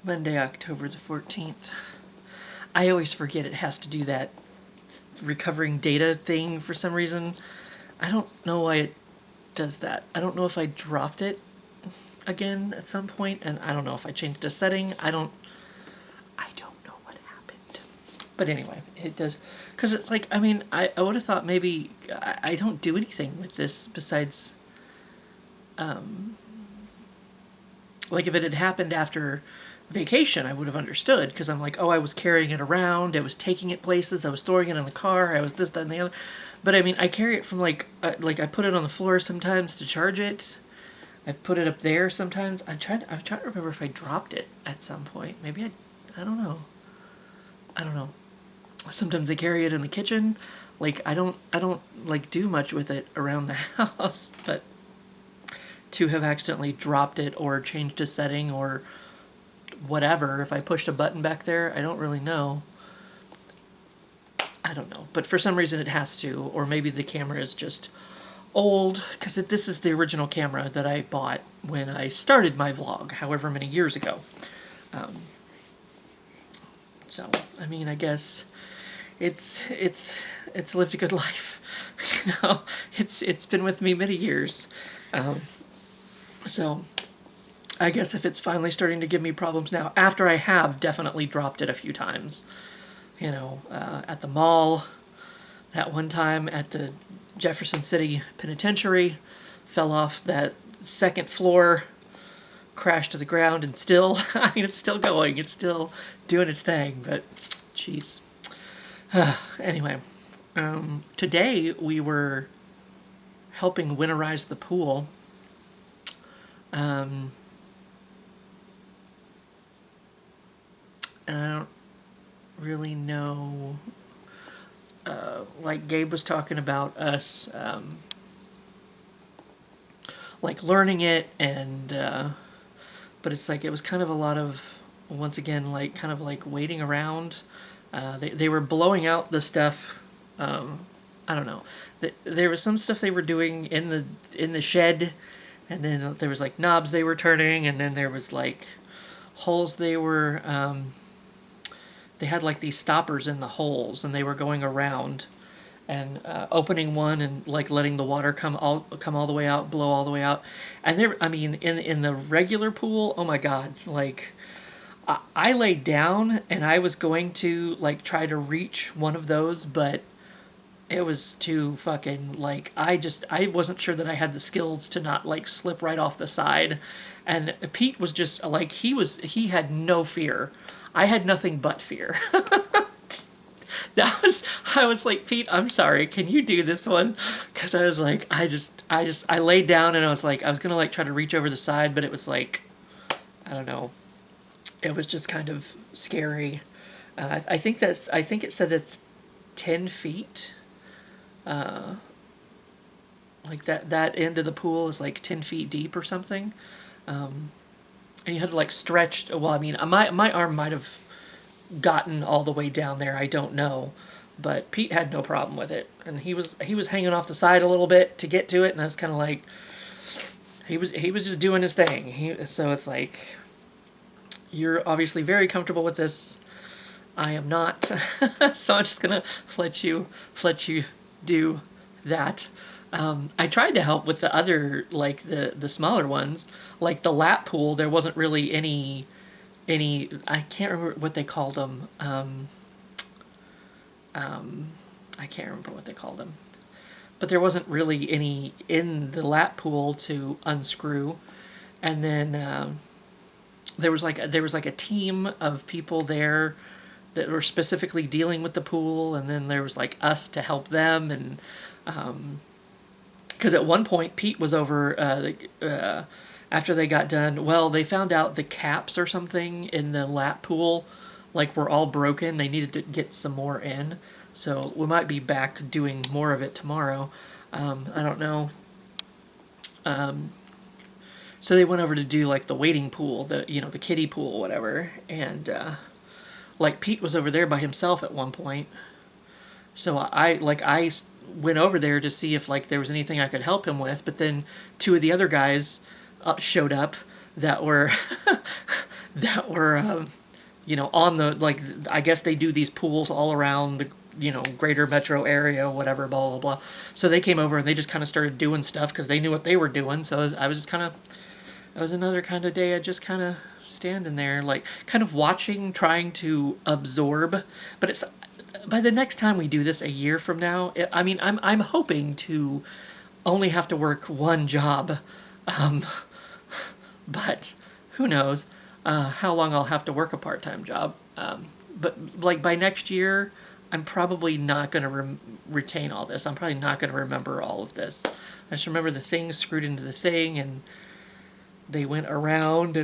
Monday, October the 14th. I always forget it has to do that recovering data thing for some reason. I don't know why it does that. I don't know if I dropped it again at some point, and I don't know if I changed a setting. I don't know what happened. But anyway, it does. Because it's like, I mean, I would have thought maybe I don't do anything with this besides, like if it had happened after vacation, I would have understood, because I'm like, oh, I was carrying it around, I was taking it places, I was storing it in the car, I was this, that, and the other. But I mean, I carry it from like I put it on the floor sometimes to charge it. I put it up there sometimes. I'm trying to remember if I dropped it at some point. Maybe I don't know. I don't know. Sometimes I carry it in the kitchen. Like I don't like do much with it around the house, but to have accidentally dropped it or changed a setting or whatever, if I pushed a button back there, I don't really know. I don't know. But for some reason it has to, or maybe the camera is just old, because this is the original camera that I bought when I started my vlog, however many years ago. So, I mean, I guess it's lived a good life. You know, it's been with me many years. So I guess if it's finally starting to give me problems now, after I have definitely dropped it a few times, you know, at the mall, that one time at the Jefferson City Penitentiary, fell off that second floor, crashed to the ground, and still, I mean, it's still going, it's still doing its thing, but, jeez. Anyway, today we were helping winterize the pool. And I don't really know, like Gabe was talking about us, like learning it, and but it's like it was kind of a lot of, once again, like kind of like waiting around. They were blowing out the stuff. I don't know. There was some stuff they were doing in the shed, and then there was like knobs they were turning, and then there was like holes they were. They had like these stoppers in the holes, and they were going around and opening one and like letting the water come all the way out, blow all the way out. And there, I mean, in the regular pool, oh my God, like I laid down and I was going to like try to reach one of those, but it was too fucking, like, I wasn't sure that I had the skills to not like slip right off the side. And Pete was just like, he had no fear. I had nothing but fear. I was like, Pete, I'm sorry, can you do this one? Because I was like, I laid down and I was like, I was gonna like try to reach over the side, but it was like, I don't know, it was just kind of scary. I think it said it's 10 feet. Like that end of the pool is like 10 feet deep or something. And you had to like stretch, well, I mean, my arm might have gotten all the way down there, I don't know, but Pete had no problem with it, and he was hanging off the side a little bit to get to it, and I was kind of like, he was just doing his thing. So it's like, you're obviously very comfortable with this, I am not. So I'm just gonna let you do that. I tried to help with the other, like the smaller ones, like the lap pool. There wasn't really any. I can't remember what they called them. I can't remember what they called them, but there wasn't really any in the lap pool to unscrew, and then there was like a team of people there that were specifically dealing with the pool, and then there was like us to help them, and because at one point Pete was over after they got done. Well, they found out the caps or something in the lap pool like were all broken. They needed to get some more in, so we might be back doing more of it tomorrow. I don't know. So they went over to do like the wading pool, the kiddie pool, whatever, and like Pete was over there by himself at one point. So I went over there to see if like there was anything I could help him with, but then two of the other guys showed up that were that were, on the, like, I guess they do these pools all around the, greater metro area, whatever, blah, blah, blah. So they came over and they just kind of started doing stuff because they knew what they were doing. So I was just kind of, it was another kind of day I just kind of standing there, like, kind of watching, trying to absorb. But it's, by the next time we do this a year from now, I'm hoping to only have to work one job. Um, but who knows how long I'll have to work a part-time job. But like by next year, I'm probably not going to retain all this. I'm probably not going to remember all of this. I just remember the thing screwed into the thing, and they went around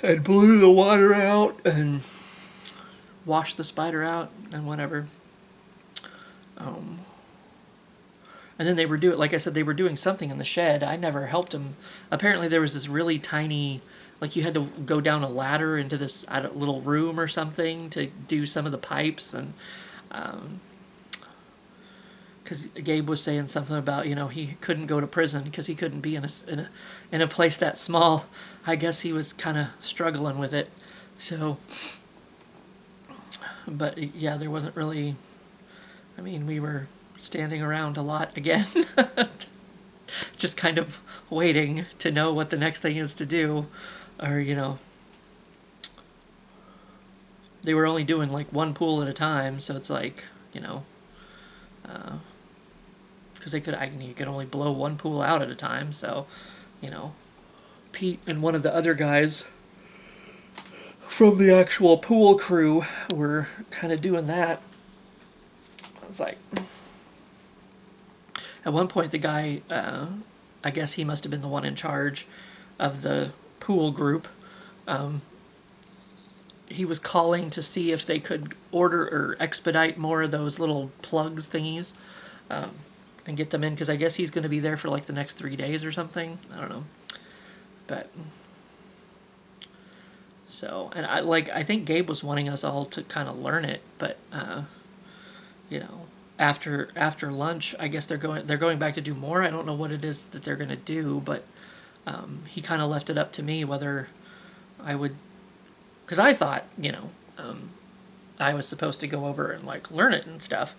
and blew the water out and washed the spider out and whatever. And then they were doing, like I said, they were doing something in the shed. I never helped them. Apparently there was this really tiny, like you had to go down a ladder into this little room or something to do some of the pipes. And because Gabe was saying something about, he couldn't go to prison because he couldn't be in a place that small. I guess he was kind of struggling with it. So, but yeah, there wasn't really, we were standing around a lot again. Just kind of waiting to know what the next thing is to do. Or, they were only doing like one pool at a time, so it's like, because you could only blow one pool out at a time, so, Pete and one of the other guys from the actual pool crew were kind of doing that. I was like, at one point the guy, I guess he must have been the one in charge of the pool group. He was calling to see if they could order or expedite more of those little plugs thingies, and get them in, because I guess he's going to be there for like the next 3 days or something. I don't know. But so, and I think Gabe was wanting us all to kind of learn it, but after lunch, I guess they're going back to do more. I don't know what it is that they're going to do, but he kind of left it up to me whether I would, because I thought, I was supposed to go over and like learn it and stuff.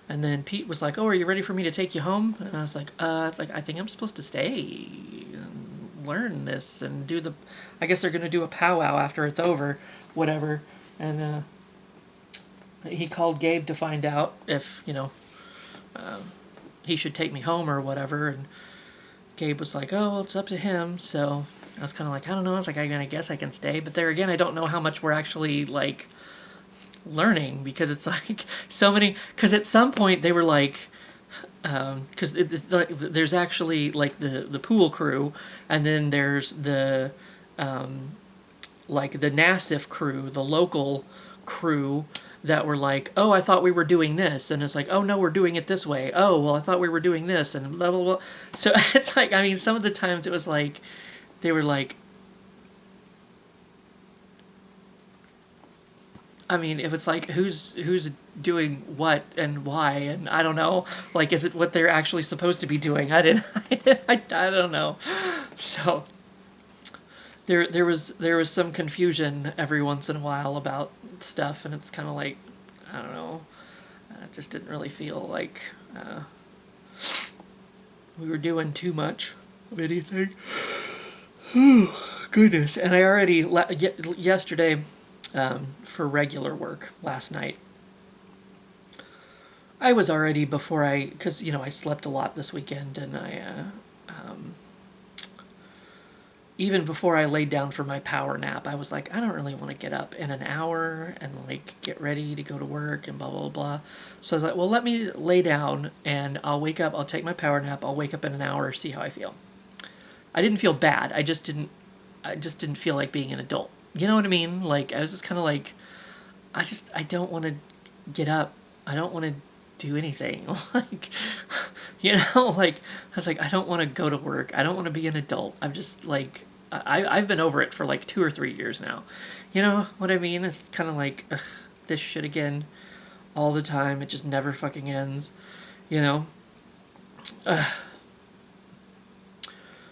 And then Pete was like, "Oh, are you ready for me to take you home?" And I was like, I think I'm supposed to stay and learn this and do the, I guess they're going to do a powwow after it's over, whatever. And he called Gabe to find out if, he should take me home or whatever. And Gabe was like, "Oh, well, it's up to him." So I was kind of like, I don't know. I was like, I guess I can stay. But there again, I don't know how much we're actually like learning, because it's like so many, because at some point they were like, because there's actually like the pool crew, and then there's the like the Nassif crew, the local crew, that were like, "Oh, I thought we were doing this," and it's like, "Oh no, we're doing it this way." "Oh, well, I thought we were doing this," and blah blah blah. So it's like, some of the times it was like they were like, if it's like who's doing what and why, and I don't know, like, is it what they're actually supposed to be doing? I don't know. So there was some confusion every once in a while about stuff, and it's kind of like, I don't know, it just didn't really feel like we were doing too much of anything. Goodness. And I already yesterday, for regular work last night, I was already, because I slept a lot this weekend, and even before I laid down for my power nap, I was like, I don't really want to get up in an hour and like get ready to go to work and blah blah blah. So I was like, well, let me lay down and I'll wake up, I'll take my power nap, I'll wake up in an hour, see how I feel. I didn't feel bad. I just didn't feel like being an adult. You know what I mean? Like, I was just kind of like, I don't want to get up. I don't want to do anything. Like, like, I was like, I don't want to go to work. I don't want to be an adult. I'm just like, I've been over it for like 2 or 3 years now. You know what I mean? It's kind of like, ugh, this shit again all the time. It just never fucking ends.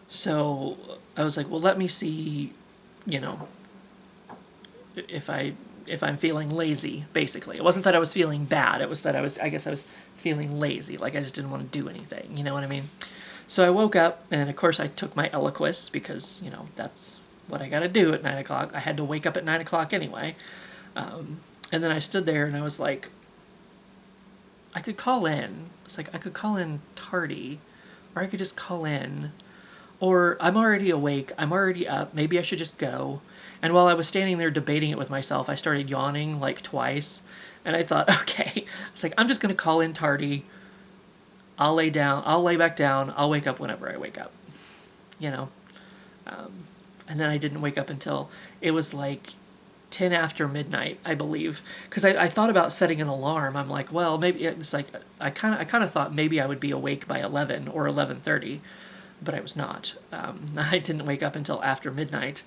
So I was like, well, let me see you know, if I'm feeling lazy, basically. It wasn't that I was feeling bad. It was that I guess I was feeling lazy. Like I just didn't want to do anything. You know what I mean? So I woke up, and of course I took my Eliquis because, that's what I got to do at 9 o'clock. I had to wake up at 9 o'clock anyway. And then I stood there and I was like, I could call in. It's like I could call in tardy, or I could just call in. Or I'm already awake, I'm already up, maybe I should just go. And while I was standing there debating it with myself, I started yawning like twice. And I thought, okay, it's like, I'm just going to call in tardy. I'll lay back down, I'll wake up whenever I wake up. You know? And then I didn't wake up until it was like 10 after midnight, I believe. Because I thought about setting an alarm. I'm like, well, maybe it's like, I kind of thought maybe I would be awake by 11 or 11:30. But I was not. I didn't wake up until after midnight.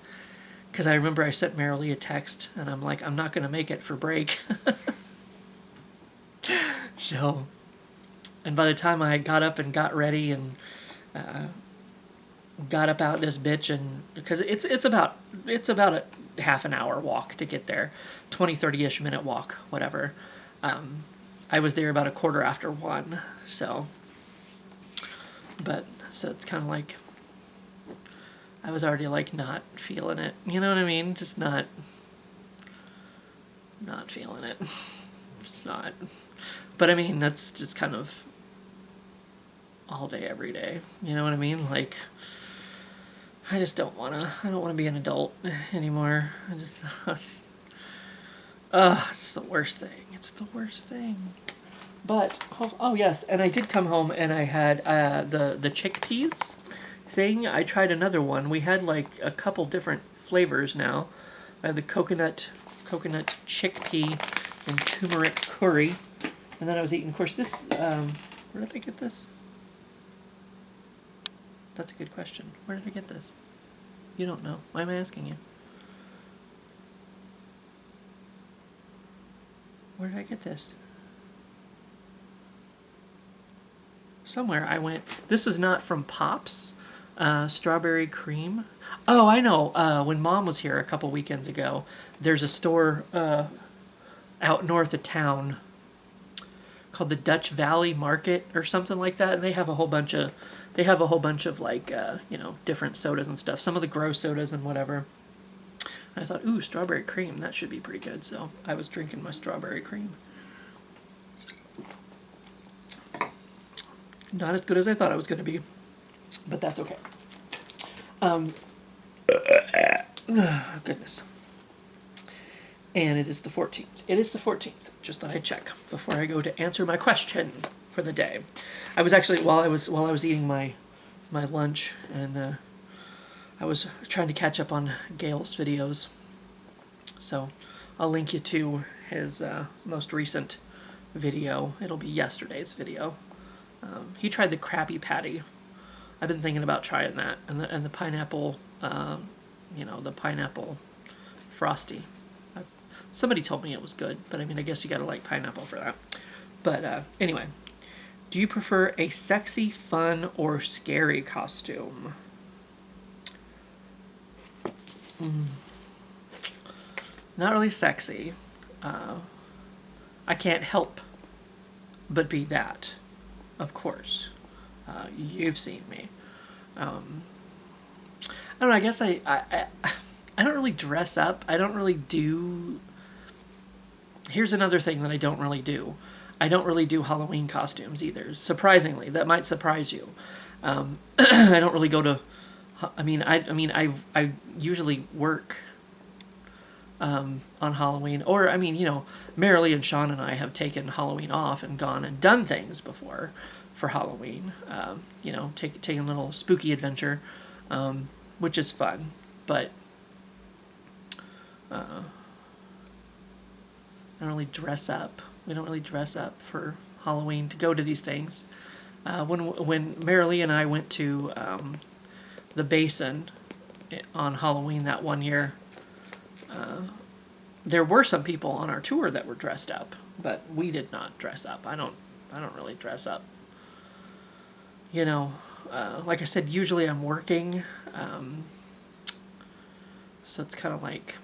Because I remember I sent Marilee a text, and I'm like, I'm not going to make it for break. So, and by the time I got up and got ready and got up out this bitch, and because it's about a half an hour walk to get there, 20-30ish minute walk, whatever. I was there about 1:15. So it's kind of like I was already like not feeling it. You know what I mean? Just not feeling it. Just not. But I mean, that's just kind of all day, every day. You know what I mean? Like, I don't want to be an adult anymore. It's the worst thing. It's the worst thing. But, oh yes, and I did come home and I had the chickpeas thing. I tried another one. We had like a couple different flavors now. I had the coconut chickpea and turmeric curry. And then I was eating, of course, this, where did I get this? That's a good question. Where did I get this? You don't know. Why am I asking you? Where did I get this? Somewhere I went. This is not from Pops. Strawberry cream. Oh, I know. When Mom was here a couple weekends ago, there's a store out north of town called the Dutch Valley Market or something like that, and they have a whole bunch of like different sodas and stuff. Some of the gross sodas and whatever. And I thought, ooh, strawberry cream, that should be pretty good. So I was drinking my strawberry cream. Not as good as I thought it was going to be, but that's okay. Goodness. And it is the 14th. It is the 14th. Just thought I'd check before I go to answer my question for the day. I was actually, while I was eating my lunch, and I was trying to catch up on Gail's videos. So I'll link you to his most recent video. It'll be yesterday's video. He tried the Krabby Patty. I've been thinking about trying that, and the pineapple, the pineapple frosty. Somebody told me it was good, but I mean, I guess you gotta like pineapple for that. But anyway, do you prefer a sexy, fun, or scary costume? Not really sexy. I can't help but be that, of course. You've seen me. I don't know, I guess I don't really dress up. I don't really do... Here's another thing that I don't really do. I don't really do Halloween costumes either. Surprisingly, that might surprise you. I don't really go to... I usually work on Halloween. Or, Marilee and Sean and I have taken Halloween off and gone and done things before for Halloween. Taking a little spooky adventure, which is fun. But I don't really dress up. We don't really dress up for Halloween to go to these things. When Marilee and I went to the Basin on Halloween that one year, there were some people on our tour that were dressed up, but we did not dress up. I don't really dress up. Like I said, usually I'm working. So it's kind of like,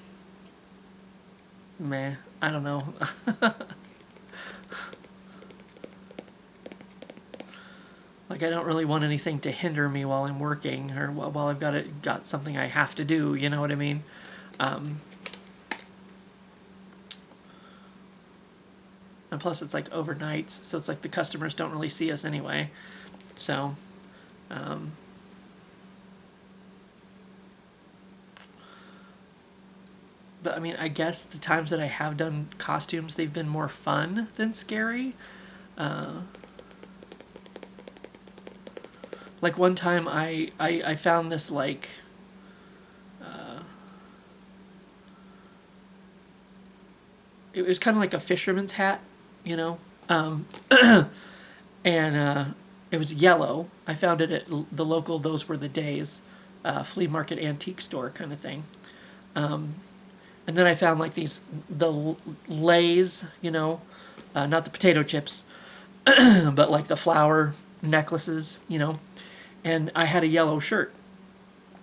meh, I don't know. Like, I don't really want anything to hinder me while I'm working, or while I've got something I have to do, you know what I mean? And plus it's like overnights, so it's like the customers don't really see us anyway. So, but I mean, I guess the times that I have done costumes, they've been more fun than scary. Like one time I found this like, it was kind of like a fisherman's hat, you know? And it was yellow. I found it at the local Those Were the Days flea market antique store kind of thing. And then I found like the Lays, you know, not the potato chips, but like the flower necklaces, you know. And I had a yellow shirt.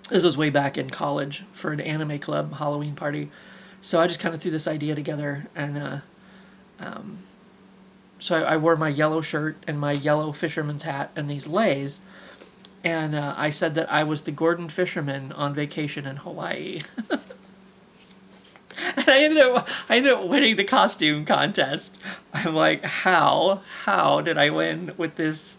This was way back in college for an anime club Halloween party. So I just kind of threw this idea together, and so I wore my yellow shirt and my yellow fisherman's hat and these Lays, and I said that I was the Gordon Fisherman on vacation in Hawaii. And I ended up winning the costume contest. I'm like, how did I win with this,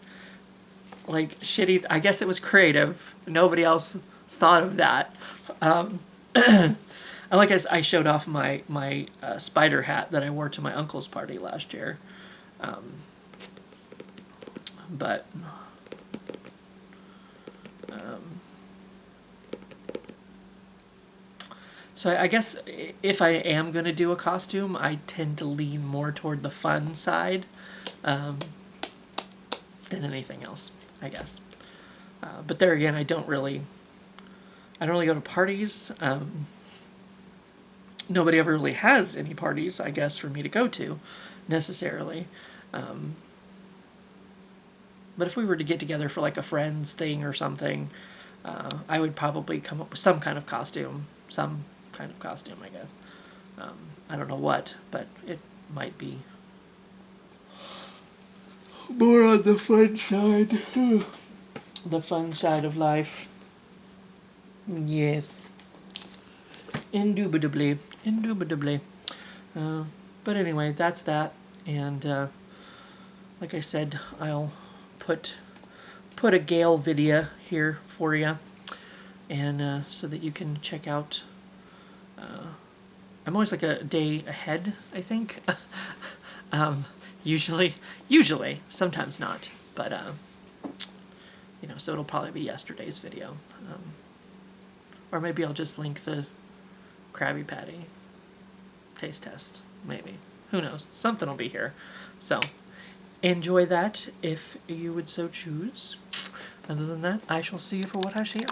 like, shitty? I guess it was creative. Nobody else thought of that. And like I showed off my spider hat that I wore to my uncle's party last year. But so I guess if I am going to do a costume, I tend to lean more toward the fun side than anything else, I guess. But there again, I don't really go to parties. Nobody ever really has any parties, I guess, for me to go to, necessarily. But if we were to get together for like a friends thing or something, I would probably come up with some kind of costume, I guess. I don't know what, but it might be more on the fun side. The fun side of life. Yes. Indubitably. But anyway, that's that. And like I said, I'll put a Gale video here for you, and so that you can check out. I'm always like a day ahead, I think. Usually, sometimes not, but you know, so it'll probably be yesterday's video, or maybe I'll just link the Krabby Patty taste test. Maybe, who knows? Something will be here. So enjoy that if you would so choose. Other than that, I shall see you for what I see.